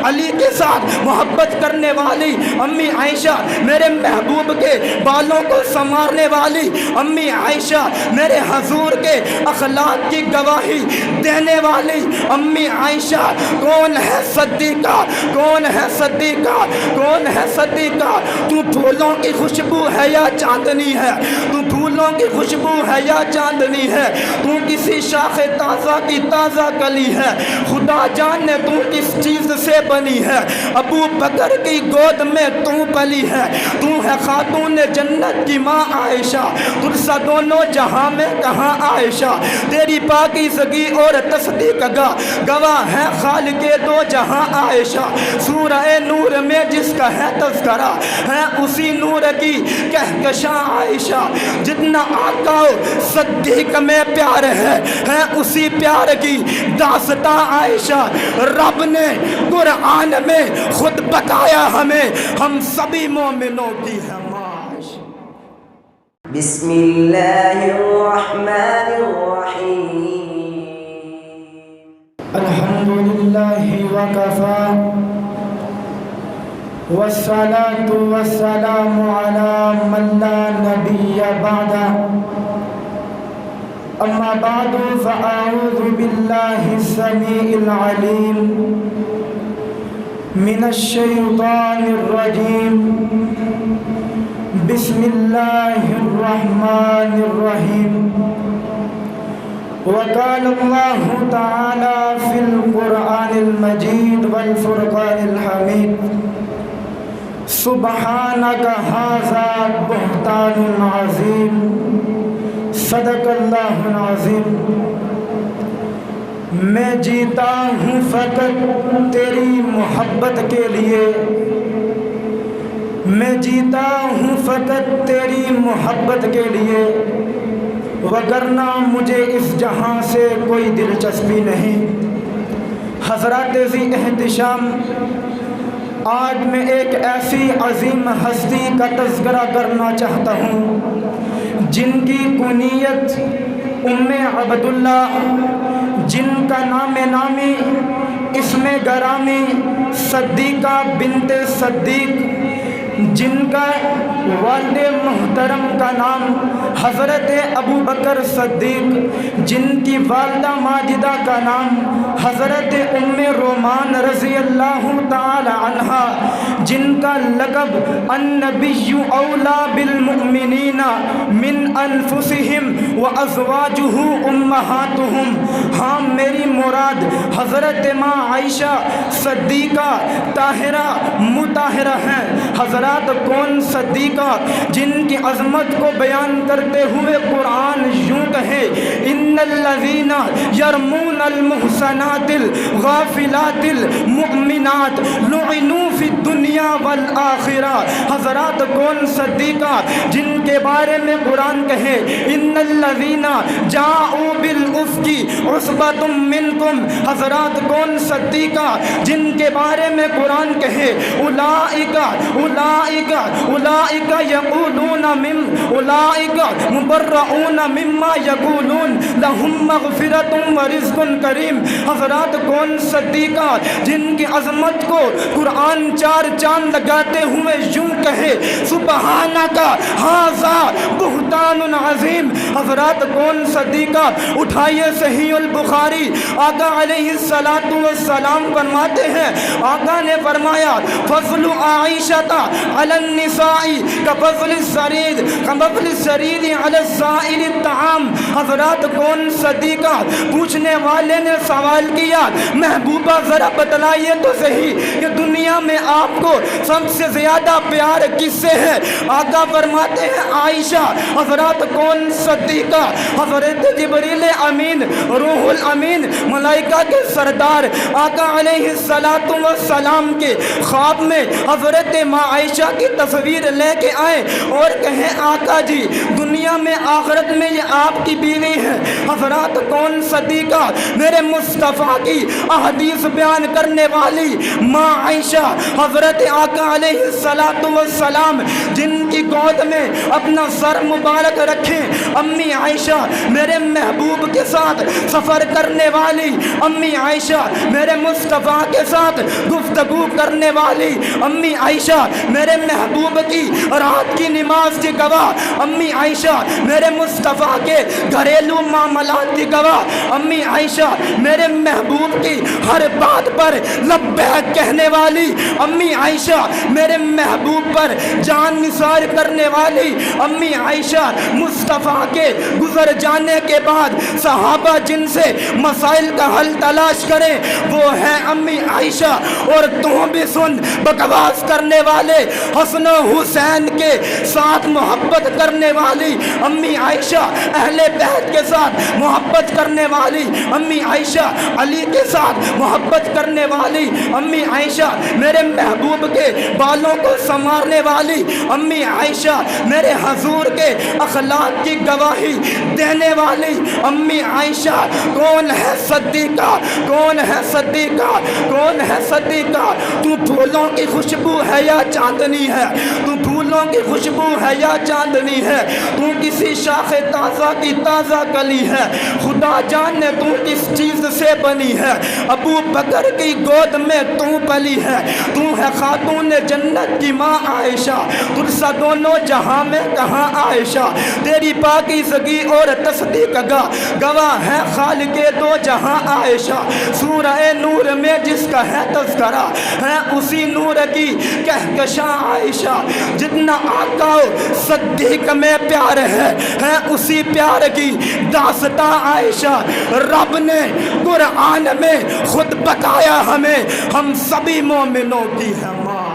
علی کے ساتھ محبت کرنے والی امی عائشہ، میرے محبوب کے بالوں کو سنوارنے والی امی عائشہ، میرے حضور کے اخلاق کی گواہی دینے والی امی عائشہ، کون ہے صدیقہ؟ کون ہے صدیقہ؟ کون ہے صدیقہ؟ تو پھولوں کی خوشبو ہے یا چاندنی ہے؟ تو پھولوں کی خوشبو ہے یا چاندنی ہے؟ تو کسی شاخ تازہ کی تازہ کلی ہے؟ خدا جانے تو کس چیز سے بنی ہے؟ ابو بکر کی گود میں تو پلی ہے، تو ہے خاتون جنت کی ماں عائشہ، تجھ سا دونوں جہاں میں کہاں عائشہ، تیری پاکیزگی اور تصدیق گواہ ہے خالق دو جہاں عائشہ، سورہ نور میں جس کا ہے تذکرہ ہے اسی نور کی کہکشاں عائشہ، جتنا آقا صدیق میں پیار ہے اسی پیار کی داستاں عائشہ، رب نے قرآن میں خود بتایا ہمیں، ہم سبھی مومنوں کی ہے معاش۔ بسم اللہ الرحمن الرحیم۔ الحمدللہ وکفا والصلاة والسلام علی من لا نبی بعدہ، اما بعد فاعوذ باللہ السمیع العلیم من الشیطان الرجیم، بسم اللہ الرحمن الرحیم۔ وقال اللہ تعالی فی القرآن المجید والفرقان الحمید، سبحانک ھذا بہتان عظیم، صدق اللہ العظیم۔ میں جیتا ہوں فقط تیری محبت کے لیے، میں جیتا ہوں فقط تیری محبت کے لیے، وگرنہ مجھے اس جہاں سے کوئی دلچسپی نہیں۔ حضرات ذی احتشام، آج میں ایک ایسی عظیم ہستی کا تذکرہ کرنا چاہتا ہوں جن کی کنیت ام عبداللہ، جن کا نام نامی اسم گرامی صدیقہ بنت صدیق، جن کا والد محترم کا نام حضرت ابو بکر صدیق، جن کی والدہ ماجدہ کا نام حضرت ام رومان رضی اللہ تعالی عنہا، جن کا لقب النبی اولا بالمؤمنین من انفسہم وازواجہ امہاتہم۔ ہاں، میری مراد حضرت ماں عائشہ صدیقہ طاہرہ مطہرہ ہیں۔ حضرات کون صدیقہ جن کی عظمت کو بیان کرتے ہوئے قرآن یوں کہے، ان الذین یرمون المحصنات الغافلات المؤمنات لعنوا فی الدنیا والآخرہ۔ حضرات کون صدیقہ جن کے بارے میں قرآن کہے، ان الذین جاءوا بالافک عصبۃ منکم۔ حضرات کون صدیقہ جن کے بارے میں قرآن کہے، اولئک یقولون اولئک مبرؤون مما یقولون لهم مغفرۃ ورزق کریم۔ حضرات کون صدیقہ جن کی عظمت کو قرآن چار چاند لگاتے ہوئے یوں کہے، سبحانک ھذا بہتان عظیم۔ حضرات کون صدیقہ، اٹھائیے صحیح البخاری، آقا علیہ الصلاۃ والسلام فرماتے ہیں، آقا نے فرمایا، فضل عائشہ علی النساء کفضل السرید علی السائل الطعام۔ حضرات کون صدیقہ، پوچھنے والے نے سوال کیا، محبوبہ ذرا بتلائیے تو صحیح کہ دنیا میں آپ کو سب سے زیادہ پیار کس سے ہے؟ آقا فرماتے ہیں عائشہ۔ حضرات کون صدیقہ، حضرت جبریل امین روح الامین ملائکہ کے سردار آقا علیہ الصلاۃ والسلام کے خواب میں حضرت ماں عائشہ کی تصویر لے کے آئے اور کہیں، آقا جی دنیا میں آخرت میں یہ آپ کی بیوی ہے۔ حضرات کون صدیقہ، میرے مصطفیٰ کی احادیث بیان کرنے والی ماں عائشہ، حضرت آقا علیہ الصلاۃ والسلام جن کی گود میں اپنا سر مبارک رکھیں، امی عائشہ میرے محبوب کے ساتھ سفر کرنے والی امی عائشہ، میرے مصطفیٰ کے ساتھ ساتھ گفتگو کرنے والی امی عائشہ میرے محبوب کی رات کی نماز کی گواہ، امی عائشہ میرے مصطفیٰ کے گھریلو معاملات کی گواہ، امی عائشہ میرے محبوب کی ہر بات پر لبیک کہنے والی، امی عائشہ میرے محبوب پر جان نثار کرنے والی، امی عائشہ مصطفیٰ کے گزر جانے کے بعد صحابہ جن سے مسائل کا حل تلاش کریں وہ ہے امی عائشہ۔ اور تم بھی سن، بکواس کرنے والے حسن و حسین کے ساتھ محبت کرنے والی امی عائشہ، اہل بیت کے ساتھ محبت کرنے والی امی عائشہ، علی کے ساتھ محبت کرنے والی امی عائشہ، میرے محبوب کے بالوں کو سنوارنے والی امی عائشہ، میرے حضور کے اخلاق کی گواہی دینے والی امی عائشہ۔ کون ہے صدیقہ؟ کون ہے صدیقہ؟ کون ہے صدیقہ؟ تو پھولوں کی خوشبو ہے یا چاندنی ہے؟ تو پھولوں کی خوشبو ہے یا چاندنی ہے؟ تو کسی شاخ تازہ کی تازہ کلی ہے؟ خدا جانے تو کس چیز سے بنی ہے؟ ابو بکر کی گود میں تو پلی ہے، تو ہے خاتون جنت کی ماں عائشہ، تجھ سا دونوں جہاں میں کہاں عائشہ، تیری پاکیزگی اور تصدیق گواہ ہے خالق دو جہاں عائشہ۔ سورہ نور میں جس کا ہے تذکرہ ہے اسی نور کی کہکشاں عائشہ، جتنا آقا صدیق میں پیار ہے اسی پیار کی داستاں عائشہ۔ رب نے قرآن میں خود بتایا ہمیں، ہم سبھی مومنوں کی ہے ماں